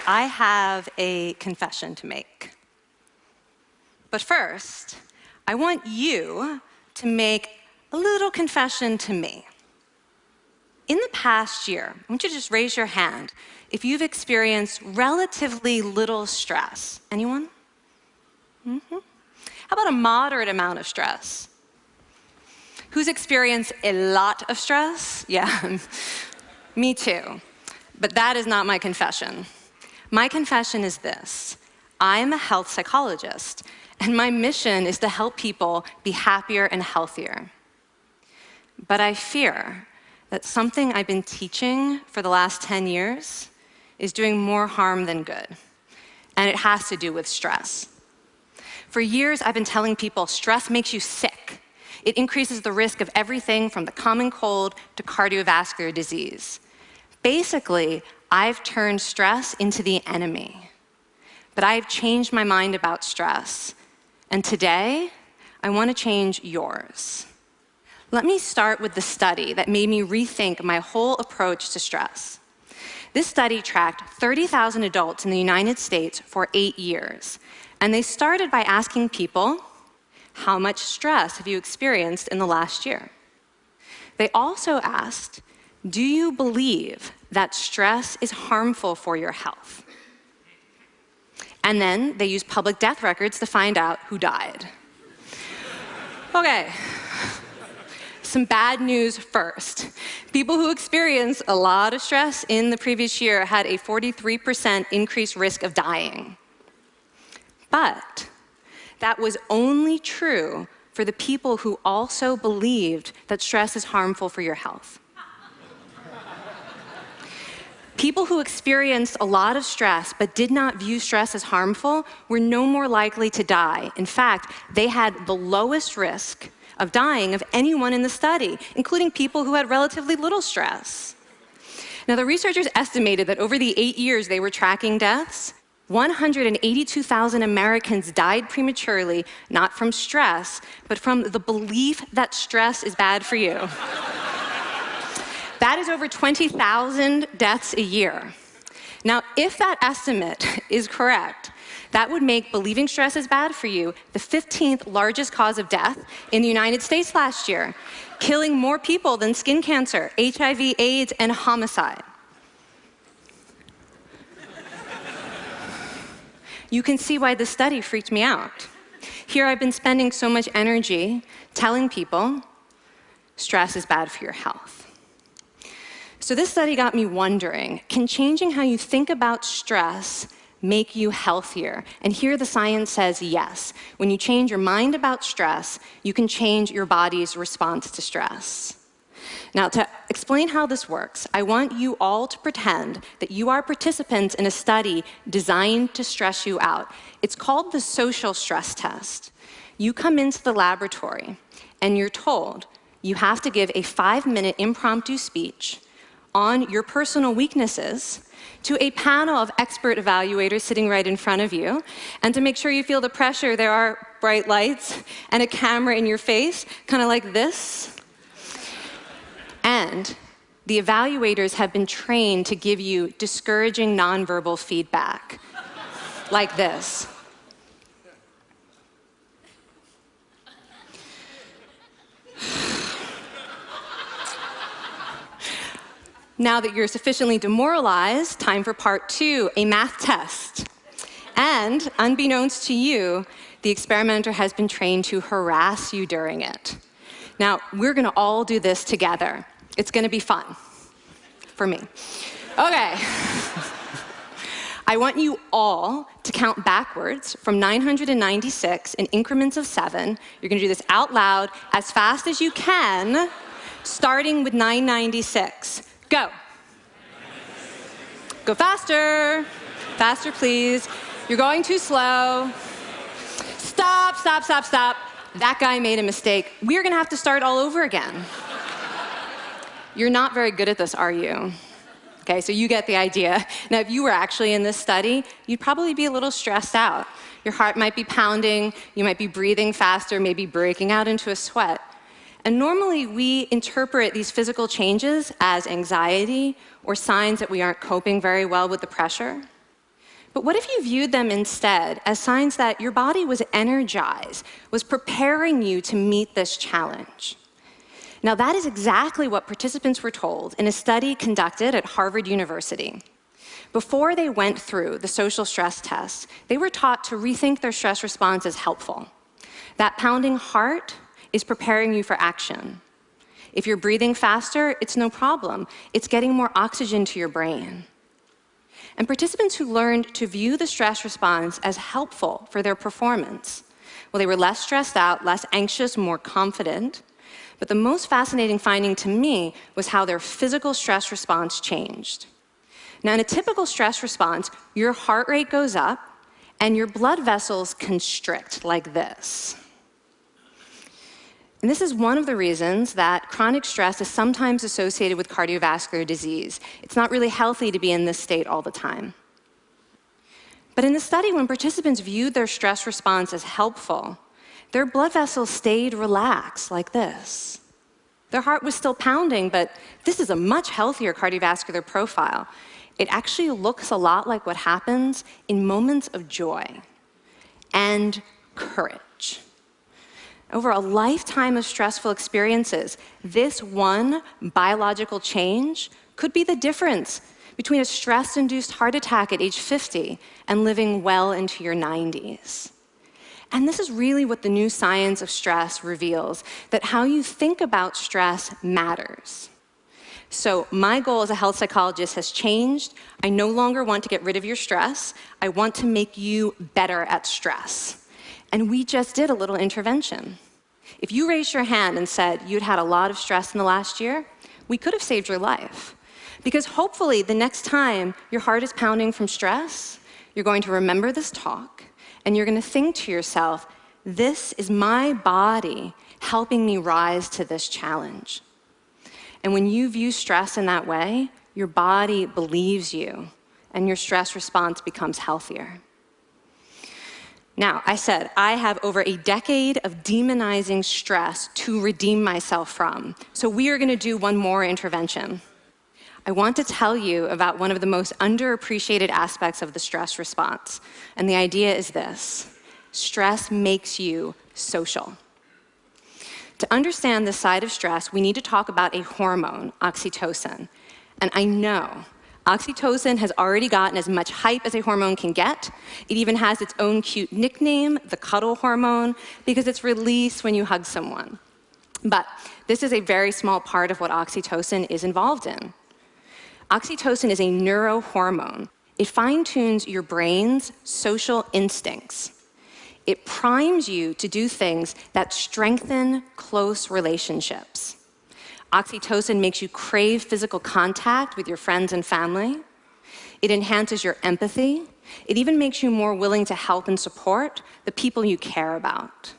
I have a confession to make. But first, I want you to make a little confession to me. In the past year, I want you to just raise your hand if you've experienced relatively little stress. Anyone? How about a moderate amount of stress? Who's experienced a lot of stress? Yeah, me too. But that is not my confession. My confession is this: I'm a health psychologist, and my mission is to help people be happier and healthier. But I fear that something I've been teaching for the last 10 years is doing more harm than good, and it has to do with stress. For years, I've been telling people stress makes you sick. It increases the risk of everything from the common cold to cardiovascular disease. Basically, I've turned stress into the enemy. But I've changed my mind about stress. And today, I want to change yours. Let me start with the study that made me rethink my whole approach to stress. This study tracked 30,000 adults in the United States for 8 years. And they started by asking people, how much stress have you experienced in the last year? They also asked, do you believe that stress is harmful for your health? And then they used public death records to find out who died. Okay, some bad news first. People who experienced a lot of stress in the previous year had a 43% increased risk of dying. But that was only true for the people who also believed that stress is harmful for your health. People who experienced a lot of stress but did not view stress as harmful were no more likely to die. In fact, they had the lowest risk of dying of anyone in the study, including people who had relatively little stress. Now, the researchers estimated that over the 8 years they were tracking deaths, 182,000 Americans died prematurely, not from stress, but from the belief that stress is bad for you. That is over 20,000 deaths a year. Now, if that estimate is correct, that would make believing stress is bad for you the 15th largest cause of death in the United States last year, killing more people than skin cancer, HIV, AIDS, and homicide. You can see why this study freaked me out. Here I've been spending so much energy telling people stress is bad for your health. So this study got me wondering, can changing how you think about stress make you healthier? And here the science says yes. When you change your mind about stress, you can change your body's response to stress. Now, to explain how this works, I want you all to pretend that you are participants in a study designed to stress you out. It's called the social stress test. You come into the laboratory, and you're told you have to give a 5-minute impromptu speech on your personal weaknesses to a panel of expert evaluators sitting right in front of you. And to make sure you feel the pressure, there are bright lights and a camera in your face, kind of like this. And the evaluators have been trained to give you discouraging nonverbal feedback, like this. Now that you're sufficiently demoralized, time for part 2, a math test. And unbeknownst to you, the experimenter has been trained to harass you during it. Now, we're going to all do this together. It's going to be fun. For me. Okay. I want you all to count backwards from 996 in increments of 7. You're going to do this out loud as fast as you can, starting with 996. Go. Go faster. Faster, please. You're going too slow. Stop, stop, stop, stop. That guy made a mistake. We're going to have to start all over again. You're not very good at this, are you? Okay, so you get the idea. Now, if you were actually in this study, you'd probably be a little stressed out. Your heart might be pounding, you might be breathing faster, maybe breaking out into a sweat. And normally, we interpret these physical changes as anxiety or signs that we aren't coping very well with the pressure. But what if you viewed them instead as signs that your body was energized, was preparing you to meet this challenge? Now, that is exactly what participants were told in a study conducted at Harvard University. Before they went through the social stress test, they were taught to rethink their stress response as helpful. That pounding heart is preparing you for action. If you're breathing faster, it's no problem. It's getting more oxygen to your brain. And participants who learned to view the stress response as helpful for their performance, well, they were less stressed out, less anxious, more confident. But the most fascinating finding to me was how their physical stress response changed. Now, in a typical stress response, your heart rate goes up and your blood vessels constrict like this. And this is one of the reasons that chronic stress is sometimes associated with cardiovascular disease. It's not really healthy to be in this state all the time. But in the study, when participants viewed their stress response as helpful, their blood vessels stayed relaxed like this. Their heart was still pounding, but this is a much healthier cardiovascular profile. It actually looks a lot like what happens in moments of joy and courage. Over a lifetime of stressful experiences, this one biological change could be the difference between a stress-induced heart attack at age 50 and living well into your 90s. And this is really what the new science of stress reveals, that how you think about stress matters. So my goal as a health psychologist has changed. I no longer want to get rid of your stress. I want to make you better at stress. And we just did a little intervention. If you raised your hand and said you'd had a lot of stress in the last year, we could have saved your life. Because hopefully the next time your heart is pounding from stress, you're going to remember this talk, and you're going to think to yourself, this is my body helping me rise to this challenge. And when you view stress in that way, your body believes you, and your stress response becomes healthier. Now, I said I have over a decade of demonizing stress to redeem myself from. So we are going to do one more intervention. I want to tell you about one of the most underappreciated aspects of the stress response. And the idea is this: stress makes you social. To understand this side of stress, we need to talk about a hormone, oxytocin. And I know oxytocin has already gotten as much hype as a hormone can get. It even has its own cute nickname, the cuddle hormone, because it's released when you hug someone. But this is a very small part of what oxytocin is involved in. Oxytocin is a neurohormone. It fine-tunes your brain's social instincts. It primes you to do things that strengthen close relationships. Oxytocin makes you crave physical contact with your friends and family. It enhances your empathy. It even makes you more willing to help and support the people you care about.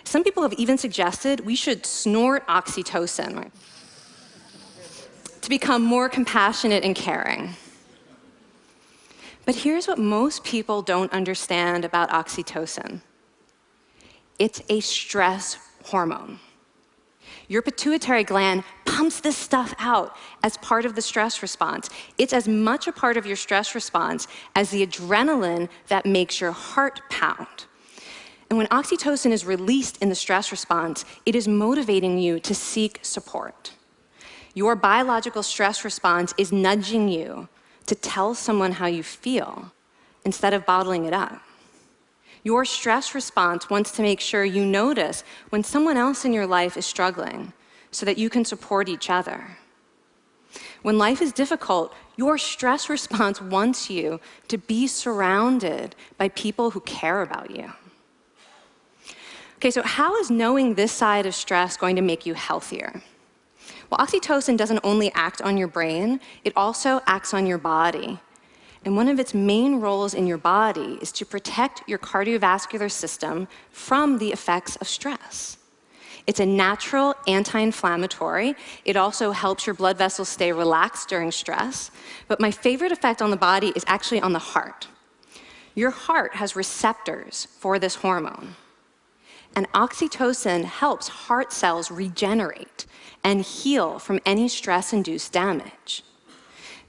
Some people have even suggested we should snort oxytocin, right, to become more compassionate and caring. But here's what most people don't understand about oxytocin. It's a stress hormone. Your pituitary gland pumps this stuff out as part of the stress response. It's as much a part of your stress response as the adrenaline that makes your heart pound. And when oxytocin is released in the stress response, it is motivating you to seek support. Your biological stress response is nudging you to tell someone how you feel instead of bottling it up. Your stress response wants to make sure you notice when someone else in your life is struggling so that you can support each other. When life is difficult, your stress response wants you to be surrounded by people who care about you. Okay, so how is knowing this side of stress going to make you healthier? Well, oxytocin doesn't only act on your brain, it also acts on your body. And one of its main roles in your body is to protect your cardiovascular system from the effects of stress. It's a natural anti-inflammatory. It also helps your blood vessels stay relaxed during stress. But my favorite effect on the body is actually on the heart. Your heart has receptors for this hormone. And oxytocin helps heart cells regenerate and heal from any stress-induced damage.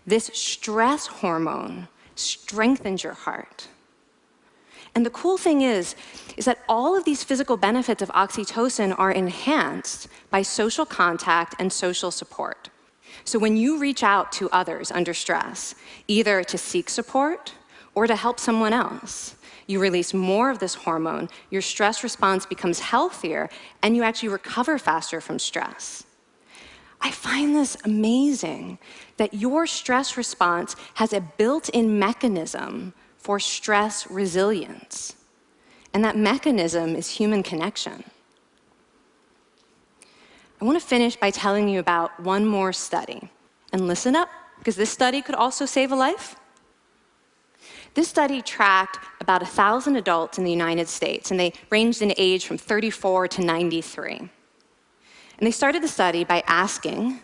This stress hormone strengthens your heart. And the cool thing is that all of these physical benefits of oxytocin are enhanced by social contact and social support. So when you reach out to others under stress, either to seek support or to help someone else, you release more of this hormone, your stress response becomes healthier, and you actually recover faster from stress. I find this amazing that your stress response has a built-in mechanism for stress resilience. And that mechanism is human connection. I want to finish by telling you about one more study. And listen up, because this study could also save a life. This study tracked about 1,000 adults in the United States, and they ranged in age from 34 to 93. And they started the study by asking,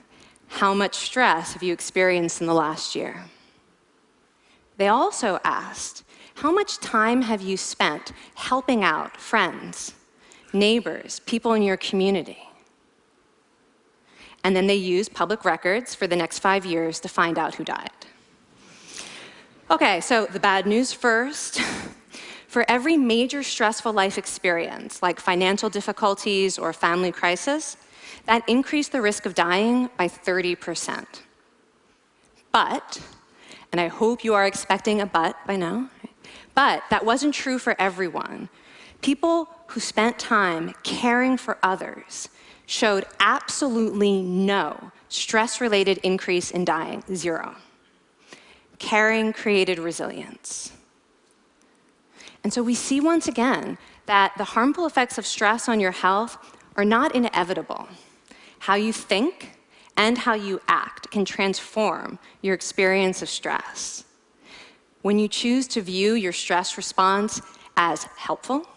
how much stress have you experienced in the last year? They also asked, how much time have you spent helping out friends, neighbors, people in your community? And then they used public records for the next 5 years to find out who died. Okay, so the bad news first. For every major stressful life experience, like financial difficulties or family crisis, that increased the risk of dying by 30%. But, and I hope you are expecting a but by now, but that wasn't true for everyone. People who spent time caring for others showed absolutely no stress-related increase in dying, 0. Caring created resilience. And so we see once again that the harmful effects of stress on your health are not inevitable. How you think and how you act can transform your experience of stress. When you choose to view your stress response as helpful,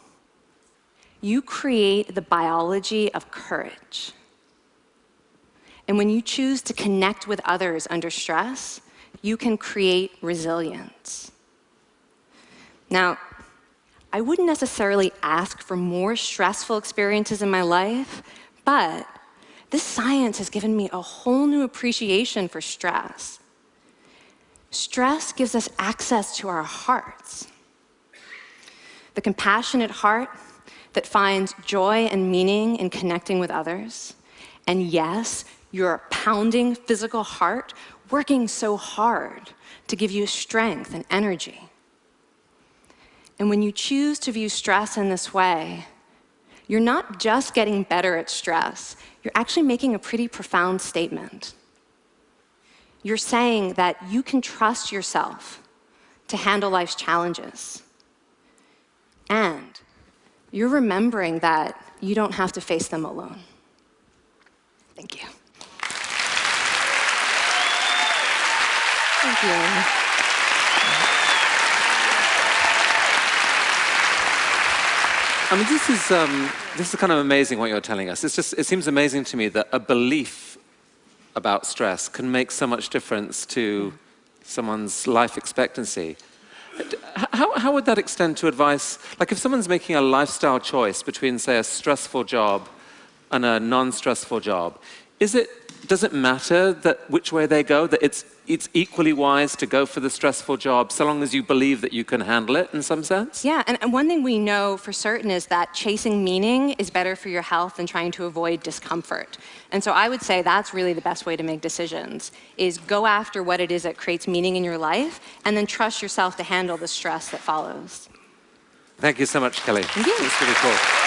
you create the biology of courage. And when you choose to connect with others under stress, you can create resilience. Now, I wouldn't necessarily ask for more stressful experiences in my life, but this science has given me a whole new appreciation for stress. Stress gives us access to our hearts. The compassionate heart that finds joy and meaning in connecting with others. And yes, your pounding physical heart working so hard to give you strength and energy. And when you choose to view stress in this way, you're not just getting better at stress, you're actually making a pretty profound statement. You're saying that you can trust yourself to handle life's challenges. And you're remembering that you don't have to face them alone. Thank you. Thank you. I mean, this is kind of amazing what you're telling us. It seems amazing to me that a belief about stress can make so much difference to someone's life expectancy. How would that extend to advice? Like if someone's making a lifestyle choice between, say, a stressful job and a non-stressful job, does it matter that which way they go, that it's equally wise to go for the stressful job so long as you believe that you can handle it in some sense? Yeah, and one thing we know for certain is that chasing meaning is better for your health than trying to avoid discomfort. And so I would say that's really the best way to make decisions, is go after what it is that creates meaning in your life, and then trust yourself to handle the stress that follows. Thank you so much, Kelly. Thank you. It's really cool.